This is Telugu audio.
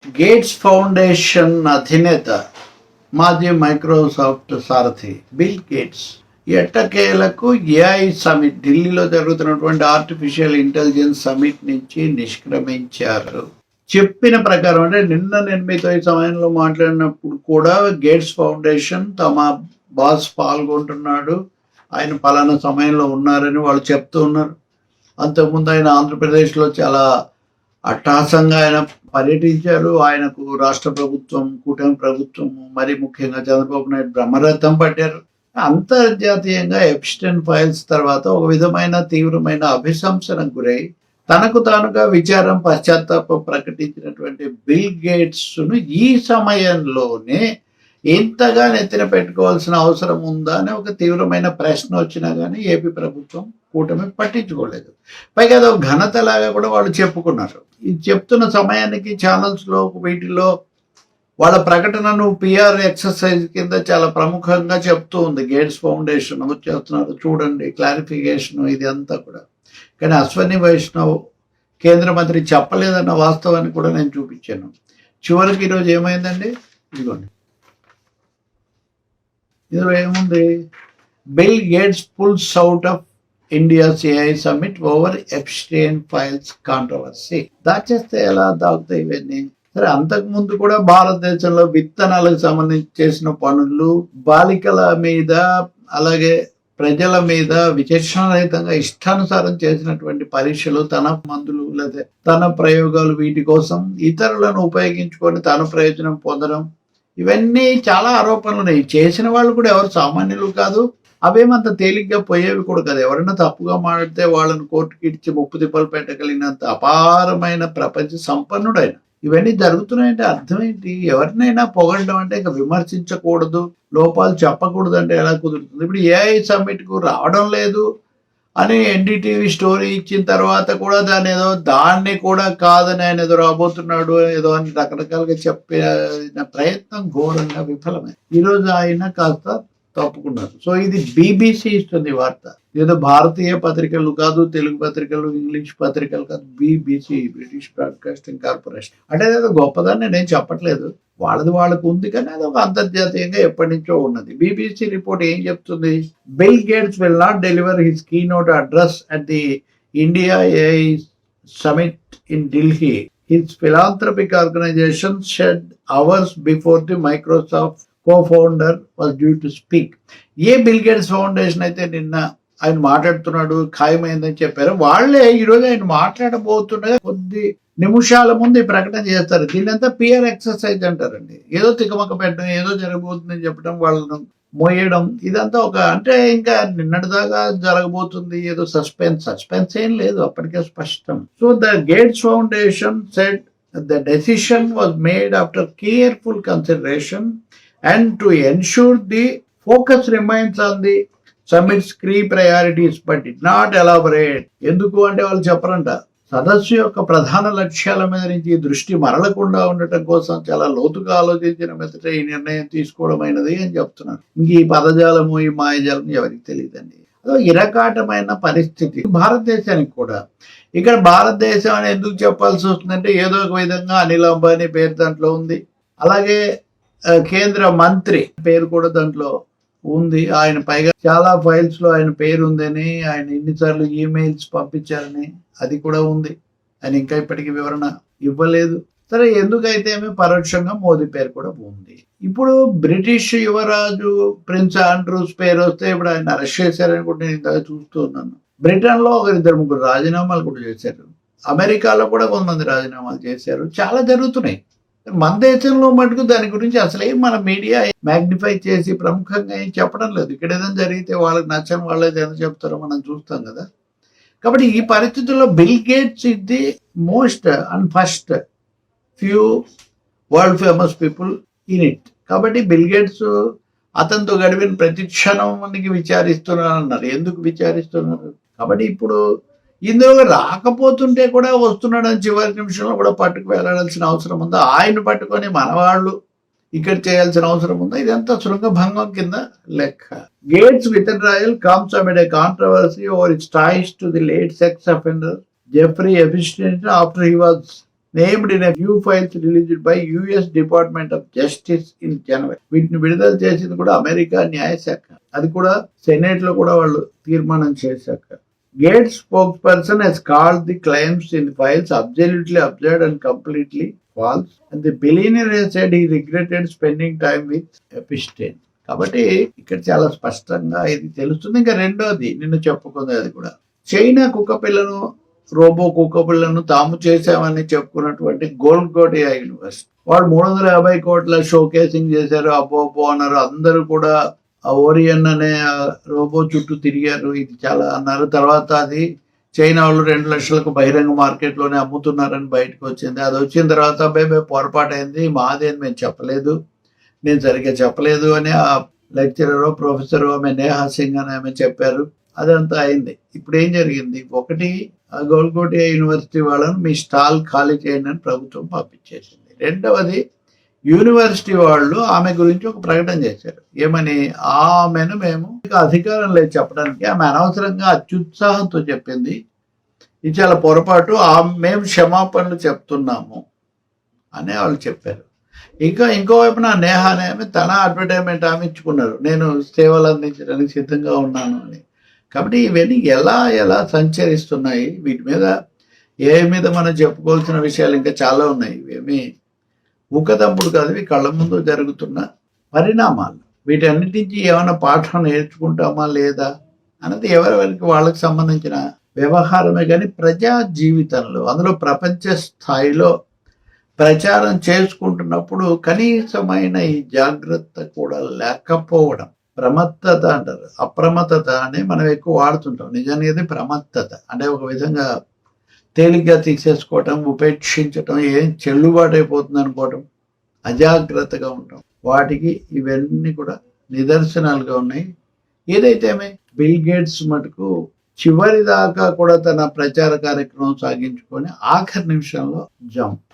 గేట్స్ ఫౌండేషన్ అధినేత మాజీ మైక్రోసాఫ్ట్ సారథి బిల్ గేట్స్ ఎట్టకేలకు ఏఐ సమిట్, ఢిల్లీలో జరుగుతున్నటువంటి ఆర్టిఫిషియల్ ఇంటెలిజెన్స్ సమిట్ నుంచి నిష్క్రమించారు. చెప్పిన ప్రకారం అంటే నిన్న నేను మీతో ఈ సమయంలో మాట్లాడినప్పుడు కూడా గేట్స్ ఫౌండేషన్ తమ బాస్ పాల్గొంటున్నాడు, ఆయన పలానా సమయంలో ఉన్నారని వాళ్ళు చెప్తూ ఉన్నారు. అంతకుముందు ఆయన ఆంధ్రప్రదేశ్లో చాలా అట్టహాసంగా ఆయన పర్యటించారు. ఆయనకు రాష్ట్ర ప్రభుత్వం, కూటమి ప్రభుత్వం, మరి ముఖ్యంగా చంద్రబాబు నాయుడు బ్రహ్మరథం పట్టారు. అంతర్జాతీయంగా ఎప్స్టైన్ ఫైల్స్ తర్వాత ఒక విధమైన తీవ్రమైన అభిశంసనకు గురై తనకు తానుగా విచారం, పశ్చాత్తాపం ప్రకటించినటువంటి బిల్ గేట్స్ను ఈ సమయంలోనే ఇంతగా నెత్తిన పెట్టుకోవాల్సిన అవసరం ఉందా అని ఒక తీవ్రమైన ప్రశ్న వచ్చినా కానీ ఏపీ ప్రభుత్వం, కూటమి పట్టించుకోలేదు. పైగా అదో ఘనతలాగా కూడా వాళ్ళు చెప్పుకున్నారు. ఈ చెప్తున్న సమయానికి ఛానల్స్లో వీటిలో వాళ్ళ ప్రకటనను పిఆర్ ఎక్సర్సైజ్ కింద చాలా ప్రముఖంగా చెప్తూ ఉంది. గేట్స్ ఫౌండేషన్ చేస్తున్నారు చూడండి, క్లారిఫికేషన్, ఇది అంతా కూడా. కానీ అశ్వని వైష్ణవ్ కేంద్ర మంత్రి చెప్పలేదన్న వాస్తవాన్ని కూడా నేను చూపించాను. చివరికి ఈరోజు ఏమైందండి, ఇదిగోండి, ఇందులో ఏముంది, Bill Gates pulls out of India's AI summit over Epstein files controversy. దాచేస్తే ఎలా దాగుతాయి ఇవన్నీ? సరే, అంతకు ముందు కూడా భారతదేశంలో విత్తనాలకు సంబంధించి చేసిన పనులు, బాలికల మీద అలాగే ప్రజల మీద విచక్షణరహితంగా ఇష్టానుసారం చేసినటువంటి పరీక్షలు, తన మందులు లేదా తన ప్రయోగాలు, వీటి కోసం ఇతరులను ఉపయోగించుకొని తన ప్రయోజనం పొందడం, ఇవన్నీ చాలా ఆరోపణలు ఉన్నాయి. చేసిన వాళ్ళు కూడా ఎవరు సామాన్యులు కాదు, అవేమంత తేలిగ్గా పోయేవి కూడా కాదు. ఎవరైనా తప్పుగా మాట్లాడితే వాళ్ళని కోర్టుకి ఇచ్చి ముప్పు తిప్పలు పెట్టగలిగినంత అపారమైన ప్రపంచ సంపన్నుడు ఆయన. ఇవన్నీ జరుగుతున్నాయంటే అర్థం ఏంటి? ఎవరినైనా పొగడడం అంటే ఇంకా విమర్శించకూడదు, లోపాలు చెప్పకూడదు అంటే ఎలా కుదురుతుంది? ఇప్పుడు ఏఐ సమ్మిట్ కు రావడం లేదు అని ఎన్డీటీవీ స్టోరీ ఇచ్చిన తర్వాత కూడా దాన్ని కూడా కాదని ఆయన ఏదో రాబోతున్నాడు ఏదో అని రకరకాలుగా చెప్పిన ప్రయత్నం ఘోరంగా విఫలమే. ఈరోజు ఆయన కాస్త తప్పుకున్నారు. సో ఇది బీబీసీ ఇస్తుంది వార్త, ఏదో భారతీయ పత్రికలు కాదు, తెలుగు పత్రికలు, ఇంగ్లీష్ పత్రికలు కాదు, బీబీసీ, బ్రిటిష్ బ్రాడ్కాస్టింగ్ కార్పొరేషన్. అంటే అదేదో గొప్పదాన్ని నేను చెప్పట్లేదు, వాళ్ళది వాళ్ళకు ఉంది, కానీ అది ఒక అంతర్జాతీయంగా ఎప్పటి నుంచో ఉన్నది. బీబీసీ రిపోర్ట్ ఏం చెప్తుంది? Bill Gates will not deliver his keynote address at the India AI summit in Delhi. His philanthropic organisation shed hours before the Microsoft co-founder was due to speak. ఏ బిల్ గేట్స్ ఫౌండేషన్ అయితే నిన్న ఆయన మాట్లాడుతున్నాడు ఖాయమైందని చెప్పారు, వాళ్ళే ఈరోజు ఆయన మాట్లాడబోతుండగా కొద్ది నిమిషాల ముందు ఈ ప్రకటన చేస్తారు. దీన్నంతా పిఆర్ ఎక్సర్సైజ్ అంటారండి. ఏదో తికమక పెట్టడం, ఏదో జరగబోతుందని చెప్పడం, వాళ్ళను మోయడం, ఇదంతా ఒక అంటే ఇంకా నిన్నటిదాకా జరగబోతుంది ఏదో సస్పెన్స్ ఏం లేదు, అప్పటికే స్పష్టం. So the gates foundation said the decision was made after careful consideration and to ensure the focus remains on the summit's key priorities but did not elaborate. ఎందుకు అంటే వాళ్ళు చెప్పరంట, సదస్సు యొక్క ప్రధాన లక్ష్యాల మీద నుంచి దృష్టి మరలకుండా ఉండటం కోసం చాలా లోతుగా ఆలోచించిన మీదట ఈ నిర్ణయం తీసుకోవడమైనది అని చెప్తున్నారు. ఇంక ఈ పదజాలము, ఈ మాయజాలము ఎవరికి తెలియదండి. అదో ఇరకాటమైన పరిస్థితి భారతదేశానికి కూడా. ఇక్కడ భారతదేశం అని ఎందుకు చెప్పాల్సి వస్తుందంటే ఏదో ఒక విధంగా అనిల్ అంబానీ పేరు దాంట్లో ఉంది, అలాగే కేంద్ర మంత్రి పేరు కూడా దాంట్లో ఉంది. ఆయన పైగా చాలా ఫైల్స్ లో ఆయన పేరు ఉందని, ఆయన ఎన్నిసార్లు ఈమెయిల్స్ పంపించారని అది కూడా ఉంది. ఆయన ఇంకా ఇప్పటికీ వివరణ ఇవ్వలేదు. సరే, ఎందుకైతే పరోక్షంగా మోదీ పేరు కూడా ఉంది. ఇప్పుడు బ్రిటిష్ యువరాజు ప్రిన్స్ ఆండ్రూస్ పేరు వస్తే ఇప్పుడు ఆయన అరెస్ట్ చేశారని కూడా నేను ఇంతగా చూస్తూ ఉన్నాను. బ్రిటన్ లో 2-3 రాజీనామాలు కూడా చేశారు, అమెరికాలో కూడా కొంతమంది రాజీనామాలు చేశారు, చాలా జరుగుతున్నాయి. మన దేశంలో మటుకు దాని గురించి అసలే మన మీడియా మ్యాగ్నిఫై చేసి ప్రముఖంగా ఏం చెప్పడం లేదు. ఇక్కడ ఏదైనా జరిగితే వాళ్ళకి నచ్చని వాళ్ళు ఏదైనా చెప్తారో మనం చూస్తాం కదా. కాబట్టి ఈ పరిస్థితుల్లో bill gates is the most and first few world famous people in it. కాబట్టి బిల్ గేట్స్ అతనితో గడిపిన ప్రతి క్షణం మనకి విచారిస్తున్నారు అన్నారు. ఎందుకు విచారిస్తున్నారు? కాబట్టి ఇప్పుడు ఇందులో రాకపోతుంటే కూడా వస్తున్నాడని చివరి నిమిషంలో కూడా పట్టుకు వెళ్ళాల్సిన అవసరం ఉందా? ఆయన పట్టుకొని మనవాళ్ళు ఇక్కడ చేయాల్సిన అవసరం ఉందా? ఇదంతా శృంగభంగం కింద లెక్క. Gates withdrawal comes amid a controversy over its ties to the late sex offender Jeffrey Epstein after he was named in new files released by US department of justice in January. వీటిని విడుదల చేసింది కూడా అమెరికా న్యాయశాఖ. అది కూడా సెనేట్ లో కూడా వాళ్ళు తీర్మానం చేశాక. Gates spokesperson has called the claims in the files absolutely absurd and completely false. And the billionaire has said he regretted spending time with Epstein. కాబట్టి ఇక్కడ చాలా స్పష్టంగా ఇది తెలుస్తుంది. ఇంకా రెండోది నిన్ను చెప్పుకుంది, అది కూడా చైనా కుక్క పిల్లను, రోబో కుక్క పిల్లను తాము చేశామని చెప్పుకున్నటువంటి గోల్డ్ కోటియా యూనివర్సిటీ వాడు 350 కోట్ల షోకేసింగ్ చేశారు, అబ్బో అన్నారు. అందరూ కూడా ఆ ఓరియన్ అనే రోబో చుట్టూ తిరిగారు, ఇది చాలా అన్నారు. తర్వాత అది చైనా వాళ్ళు 2 లక్షలకు బహిరంగ మార్కెట్లోనే అమ్ముతున్నారని బయటకు వచ్చింది. అది వచ్చిన తర్వాత అబ్బాయి పొరపాటు అయింది, మాది అని మేము చెప్పలేదు, నేను సరిగ్గా చెప్పలేదు అని ఆ లెక్చరరు ప్రొఫెసర్ ఆమె నేహా సింగ్ అని ఆమె చెప్పారు. అదంతా అయింది. ఇప్పుడు ఏం జరిగింది? ఒకటి, గోల్కోటియా యూనివర్సిటీ వాళ్ళను మీ స్టాల్ ఖాళీ చేయండి అని ప్రభుత్వం పంపించేసింది. రెండవది, యూనివర్సిటీ వాళ్ళు ఆమె గురించి ఒక ప్రకటన చేశారు. ఏమని? ఆమెను మేము అధికారం లేదు చెప్పడానికి, ఆమె అనవసరంగా అత్యుత్సాహంతో చెప్పింది, ఇది చాలా పొరపాటు, మేము క్షమాపణలు చెప్తున్నాము అని వాళ్ళు చెప్పారు. ఇంకా ఇంకోవైపున నేహా ఆమె తన అడ్వర్టైజ్మెంట్ ఆమె ఇచ్చుకున్నారు, నేను సేవలు అందించడానికి సిద్ధంగా ఉన్నాను అని. కాబట్టి ఇవన్నీ ఎలా సంచరిస్తున్నాయి, వీటి మీద మీద మనం చెప్పుకోవాల్సిన విషయాలు ఇంకా చాలా ఉన్నాయి. ఇవేమి ఊకదంపుడు కాదు, ఇవి కళ్ళ ముందు జరుగుతున్న పరిణామాలు. వీటన్నిటి నుంచి ఏమైనా పాఠం నేర్చుకుంటామా లేదా అన్నది ఎవరెవరికి వాళ్ళకి సంబంధించిన వ్యవహారమే. కానీ ప్రజా జీవితంలో, అందులో ప్రపంచ స్థాయిలో ప్రచారం చేసుకుంటున్నప్పుడు కనీసమైన ఈ జాగ్రత్త కూడా లేకపోవడం, ప్రమత్తత అంటారు, అప్రమత్తత అని మనం ఎక్కువ వాడుతుంటాం. నిజానికి అది ప్రమత్తత అంటే ఒక విధంగా తేలిగ్గా తీసేసుకోవటం, ఉపేక్షించటం, ఏం చెల్లుబాటు అయిపోతుంది అనుకోవటం, అజాగ్రత్తగా ఉండటం, వాటికి ఇవన్నీ కూడా నిదర్శనాలుగా ఉన్నాయి. ఏదైతే బిల్ గేట్స్ మటుకు చివరి దాకా కూడా తన ప్రచార కార్యక్రమం సాగించుకొని ఆఖరి నిమిషంలో జంప్.